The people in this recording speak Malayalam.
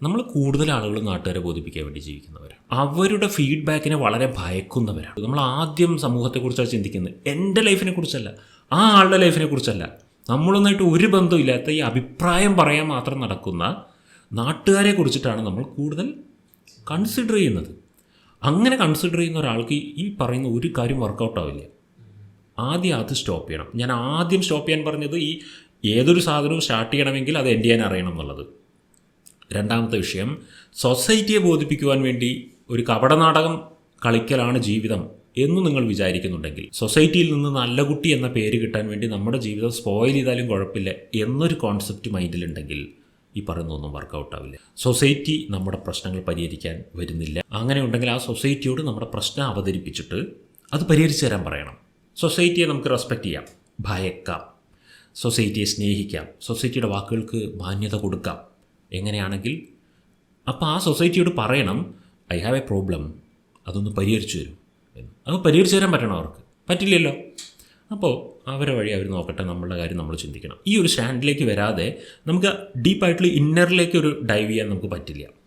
നമ്മൾ കൂടുതൽ ആളുകൾ നാട്ടുകാരെ ബോധിപ്പിക്കാൻ വേണ്ടി ജീവിക്കുന്നവരാണ്. അവരുടെ ഫീഡ്ബാക്കിനെ വളരെ ഭയക്കുന്നവരാണ്. നമ്മൾ ആദ്യം സമൂഹത്തെക്കുറിച്ചാണ് ചിന്തിക്കുന്നത്, എൻ്റെ ലൈഫിനെ കുറിച്ചല്ല, ആ ആളുടെ ലൈഫിനെ കുറിച്ചല്ല. നമ്മളൊന്നായിട്ട് ഒരു ബന്ധമില്ലാത്ത ഈ അഭിപ്രായം പറയാൻ മാത്രം നടക്കുന്ന നാട്ടുകാരെ കുറിച്ചിട്ടാണ് നമ്മൾ കൂടുതൽ കൺസിഡർ ചെയ്യുന്നത്. അങ്ങനെ കൺസിഡർ ചെയ്യുന്ന ഒരാൾക്ക് ഈ പറയുന്ന ഒരു കാര്യം വർക്കൗട്ട് ആവില്ല. ആദ്യം അത് സ്റ്റോപ്പ് ചെയ്യണം. ഞാൻ ആദ്യം സ്റ്റോപ്പ് ചെയ്യാൻ പറഞ്ഞത് ഈ ഏതൊരു സാധനവും സ്റ്റാർട്ട് ചെയ്യണമെങ്കിൽ അത് എൻഡ് ചെയ്യാൻ അറിയണം എന്നുള്ളത്. രണ്ടാമത്തെ വിഷയം, സൊസൈറ്റിയെ ബോധിപ്പിക്കുവാൻ വേണ്ടി ഒരു കപടനാടകം കളിക്കലാണ് ജീവിതം എന്ന് നിങ്ങൾ വിചാരിക്കുന്നുണ്ടെങ്കിൽ, സൊസൈറ്റിയിൽ നിന്ന് നല്ല കുട്ടി എന്ന പേര് കിട്ടാൻ വേണ്ടി നമ്മുടെ ജീവിതം സ്പോയിൽ ചെയ്താലും കുഴപ്പമില്ല എന്നൊരു കോൺസെപ്റ്റ് മൈൻഡിലുണ്ടെങ്കിൽ ഈ പറയുന്നതൊന്നും വർക്കൗട്ട് ആവില്ല. സൊസൈറ്റി നമ്മുടെ പ്രശ്നങ്ങൾ പരിഹരിക്കാൻ വരുന്നില്ല. അങ്ങനെ ഉണ്ടെങ്കിൽ ആ സൊസൈറ്റിയോട് നമ്മുടെ പ്രശ്നം അവതരിപ്പിച്ചിട്ട് അത് പരിഹരിച്ചു തരാൻ പറയണം. സൊസൈറ്റിയെ നമുക്ക് റെസ്പെക്റ്റ് ചെയ്യാം, ഭയക്കാം, സൊസൈറ്റിയെ സ്നേഹിക്കാം, സൊസൈറ്റിയുടെ വാക്കുകൾക്ക് മാന്യത കൊടുക്കാം. എങ്ങനെയാണെങ്കിൽ അപ്പോൾ ആ സൊസൈറ്റിയോട് പറയണം, ഐ ഹാവ് എ പ്രോബ്ലം, അതൊന്ന് പരിഹരിച്ചു തരും എന്ന്. അത് പരിഹരിച്ചു തരാൻ പറ്റണം. അവർക്ക് പറ്റില്ലല്ലോ. അപ്പോൾ അവരെ വഴി അവർ നോക്കട്ടെ, നമ്മളുടെ കാര്യം നമ്മൾ ചിന്തിക്കണം. ഈ ഒരു സ്റ്റാൻഡിലേക്ക് വരാതെ നമുക്ക് ഡീപ്പായിട്ടുള്ള ഇന്നറിലേക്ക് ഒരു ഡൈവ് ചെയ്യാൻ നമുക്ക് പറ്റില്ല.